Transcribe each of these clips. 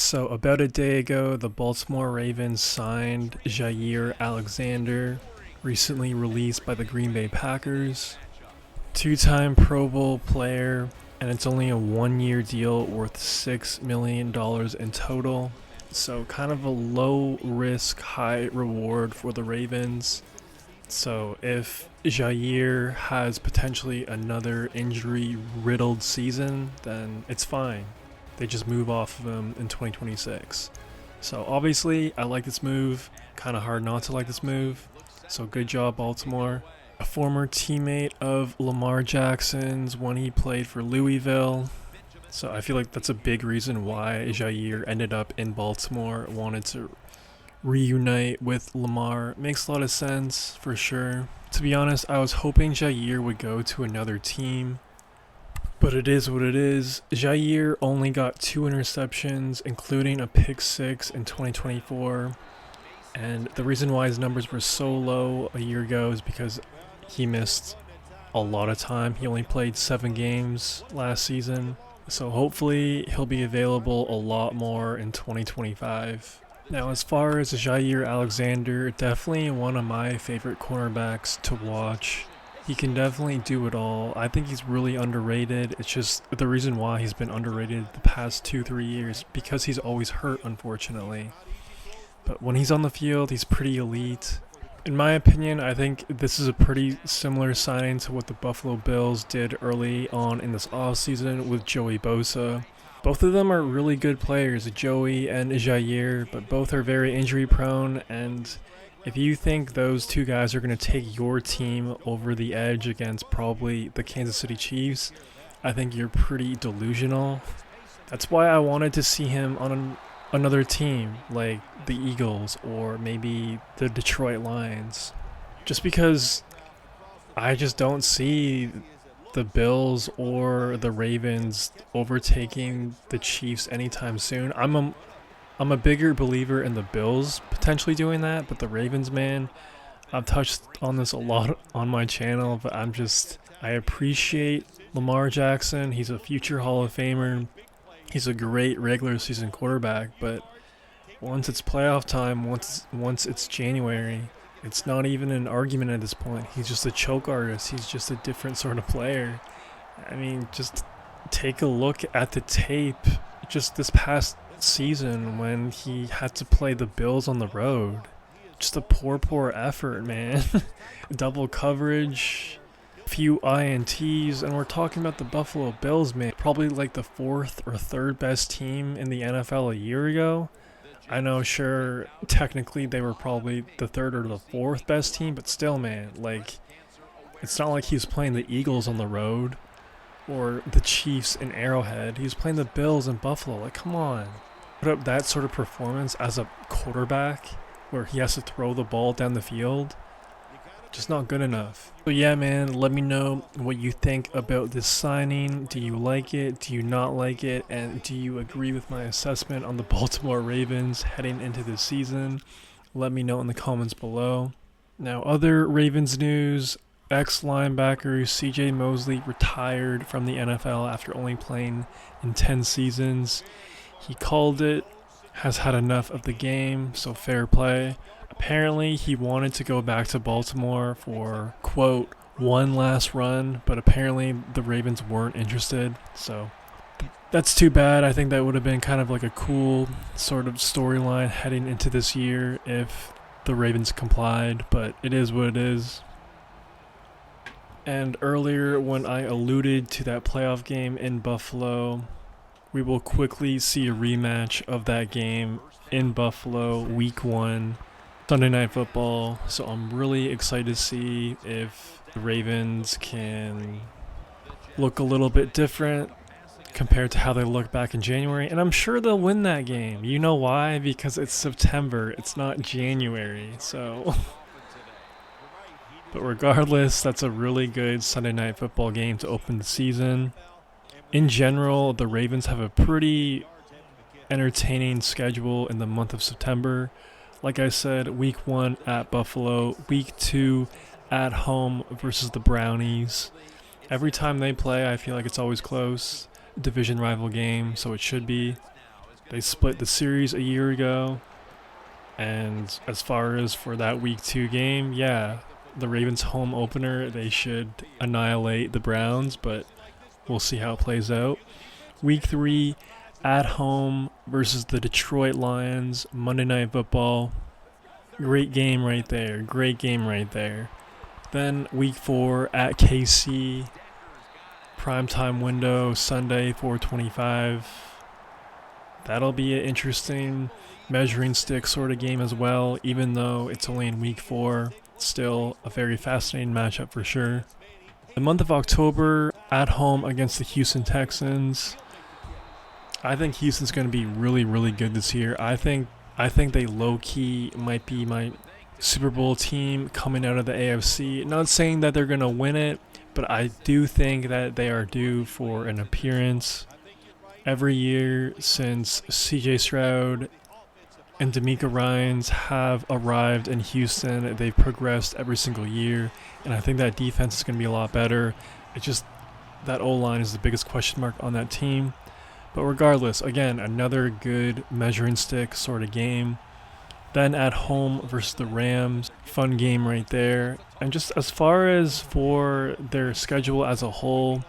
So about a day ago, the Baltimore Ravens signed Jaire Alexander, recently released by the Green Bay Packers. Two-time Pro Bowl player, and it's only a one-year deal worth $6 million in total. So kind of a low risk, high reward for the Ravens. So if Jaire has potentially another injury-riddled season, then it's fine. They just move off of him in 2026. So obviously, I like this move. Kind of hard not to like this move. So good job, Baltimore. A former teammate of Lamar Jackson's when he played for Louisville. So I feel like that's a big reason why Jaire ended up in Baltimore, wanted to reunite with Lamar. Makes a lot of sense, for sure. To be honest, I was hoping Jaire would go to another team, but it is what it is. Jaire only got 2 interceptions, including a pick 6 in 2024. And the reason why his numbers were so low a year ago is because he missed a lot of time. He only played 7 games last season. So hopefully he'll be available a lot more in 2025. Now, as far as Jaire Alexander, definitely one of my favorite cornerbacks to watch. He can definitely do it all. I think he's really underrated. It's just the reason why he's been underrated the past 2-3 years, because he's always hurt, unfortunately. But when he's on the field, he's pretty elite. In my opinion, I think this is a pretty similar signing to what the Buffalo Bills did early on in this offseason with Joey Bosa. Both of them are really good players, Joey and Jaire, but both are very injury prone, and if you think those two guys are going to take your team over the edge against probably the Kansas City Chiefs, I think you're pretty delusional. That's why I wanted to see him on another team like the Eagles or maybe the Detroit Lions. Just because I just don't see the Bills or the Ravens overtaking the Chiefs anytime soon. I'm a bigger believer in the Bills potentially doing that, but the Ravens, man, I've touched on this a lot on my channel, but I appreciate Lamar Jackson. He's a future Hall of Famer. He's a great regular season quarterback, but once it's playoff time, once it's January, it's not even an argument at this point. He's just a choke artist. He's just a different sort of player. I mean, just take a look at the tape just this past season when he had to play the Bills on the road. Just a poor effort, man. Double coverage, few INTs, and we're talking about the Buffalo Bills, man. Probably like the 4th or 3rd best team in the NFL a year ago. I know, sure, technically they were probably the 3rd or the 4th best team, but still, man, like, it's not like he was playing the Eagles on the road or the Chiefs in Arrowhead. He was playing the Bills in Buffalo. Like, come on. Put up that sort of performance as a quarterback where he has to throw the ball down the field. Just not good enough. So yeah, man, let me know what you think about this signing. Do you like it? Do you not like it? And do you agree with my assessment on the Baltimore Ravens heading into this season? Let me know in the comments below. Now, other Ravens news. Ex-linebacker CJ Mosley retired from the NFL after only playing in 10 seasons. He called it, has had enough of the game, so fair play. Apparently, he wanted to go back to Baltimore for, quote, one last run, but apparently the Ravens weren't interested, so that's too bad. I think that would have been kind of like a cool sort of storyline heading into this year if the Ravens complied, but it is what it is. And earlier, when I alluded to that playoff game in Buffalo, we will quickly see a rematch of that game in Buffalo, Week 1. Sunday Night Football, so I'm really excited to see if the Ravens can look a little bit different compared to how they looked back in January, and I'm sure they'll win that game. You know why? Because it's September, it's not January, so... But regardless, that's a really good Sunday Night Football game to open the season. In general, the Ravens have a pretty entertaining schedule in the month of September. Like I said, Week 1 at Buffalo, Week 2 at home versus the Brownies. Every time they play, I feel like it's always close. Division rival game, so it should be. They split the series a year ago. And as far as for that week 2 game, yeah, the Ravens home opener, they should annihilate the Browns, but we'll see how it plays out. Week 3 at home versus the Detroit Lions, Monday Night Football. Great game right there. Great game right there. Then week 4 at KC, primetime window, Sunday, 4:25. That'll be an interesting measuring stick sort of game as well, even though it's only in week 4. Still a very fascinating matchup for sure. The month of October, at home against the Houston Texans. I think Houston's going to be really, really good this year. I think they low-key might be my Super Bowl team coming out of the AFC. Not saying that they're going to win it, but I do think that they are due for an appearance. Every year since CJ Stroud and D'Amico Ryans have arrived in Houston, they've progressed every single year, and I think that defense is going to be a lot better. It's just that O-line is the biggest question mark on that team. But regardless, again, another good measuring stick sort of game. Then at home versus the Rams, fun game right there. And just as far as for their schedule as a whole,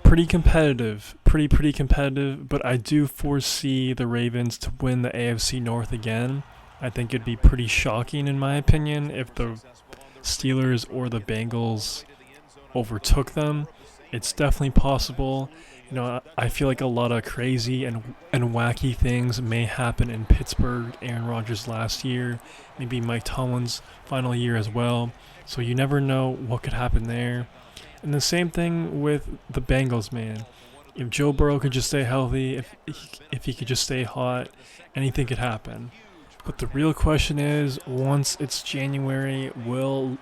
pretty competitive, pretty competitive, but I do foresee the Ravens to win the AFC North again. I think it'd be pretty shocking, in my opinion, if the Steelers or the Bengals overtook them. It's definitely possible. You know, I feel like a lot of crazy and wacky things may happen in Pittsburgh, Aaron Rodgers last year, maybe Mike Tomlin's final year as well. So you never know what could happen there. And the same thing with the Bengals, man. If Joe Burrow could just stay healthy, if he could just stay hot, anything could happen. But the real question is, once it's January, will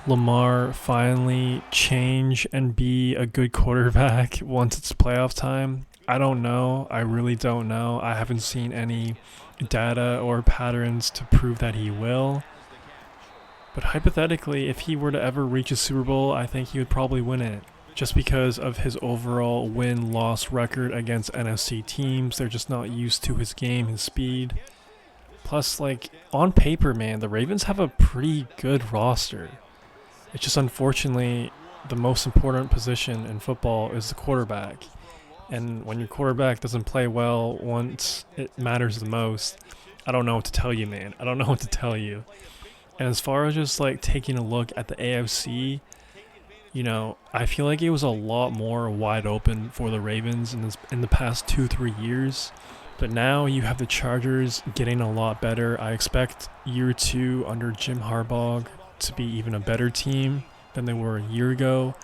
Lamar finally change and be a good quarterback once it's playoff time? I don't know. I really don't know. I haven't seen any data or patterns to prove that he will. But hypothetically, if he were to ever reach a Super Bowl, I think he would probably win it. Just because of his overall win-loss record against NFC teams. They're just not used to his game, his speed. Plus, like, on paper, man, the Ravens have a pretty good roster. It's just unfortunately the most important position in football is the quarterback. And when your quarterback doesn't play well once it matters the most, I don't know what to tell you, man. I don't know what to tell you. And as far as just like taking a look at the AFC, you know, I feel like it was a lot more wide open for the Ravens in the past 2-3 years. But now you have the Chargers getting a lot better. I expect year 2 under Jim Harbaugh to be even a better team than they were a year ago.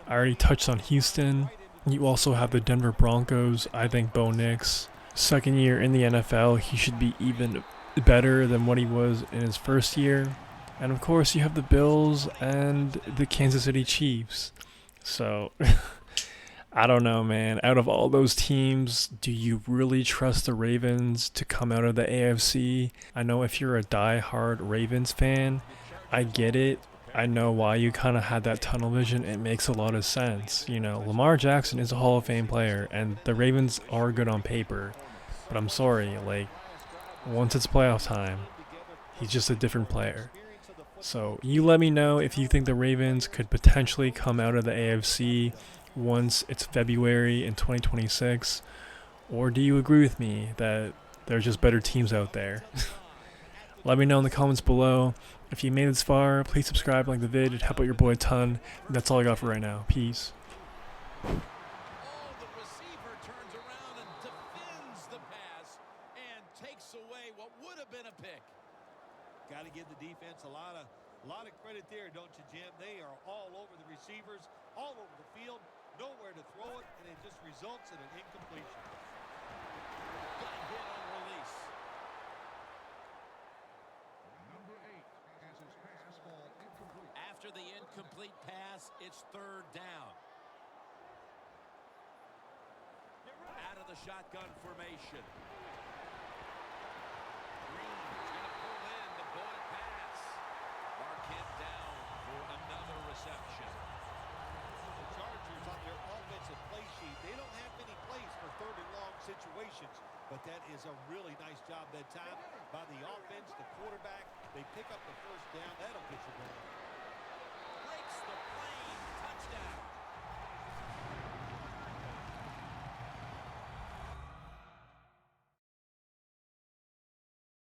I already touched on Houston. You also have the Denver Broncos. I think Bo Nix, second year in the NFL, he should be even better than what he was in his first year. And of course you have the Bills and the Kansas City Chiefs. So I don't know, man. Out of all those teams, do you really trust the Ravens to come out of the AFC? I know if you're a die-hard Ravens fan, I get it. I know why you kind of had that tunnel vision. It makes a lot of sense. You know, Lamar Jackson is a Hall of Fame player, and the Ravens are good on paper. But I'm sorry, like, once it's playoff time, he's just a different player. So you let me know if you think the Ravens could potentially come out of the AFC once it's February in 2026, or do you agree with me that there's just better teams out there? Let me know in the comments below. If you made it this far, please subscribe, like the vid. It'd help out your boy a ton. That's all I got for right now. Peace. The receiver turns around and defends the pass and takes away what would have been a pick. Got to give the defense a lot of credit there, don't you, Jim? They are all over the receivers, all over the field, nowhere to throw it, and it just results in an incompletion. Got hit on release. Number 8 has his pass ball incomplete. After the incomplete pass, it's third down. Out of the shotgun formation. Green's going to pull in the bullet pass. Marquette down for another reception. The Chargers on their offensive play sheet, they don't have many plays for third and long situations. But that is a really nice job that time by the offense, the quarterback. They pick up the first down. That'll get you going.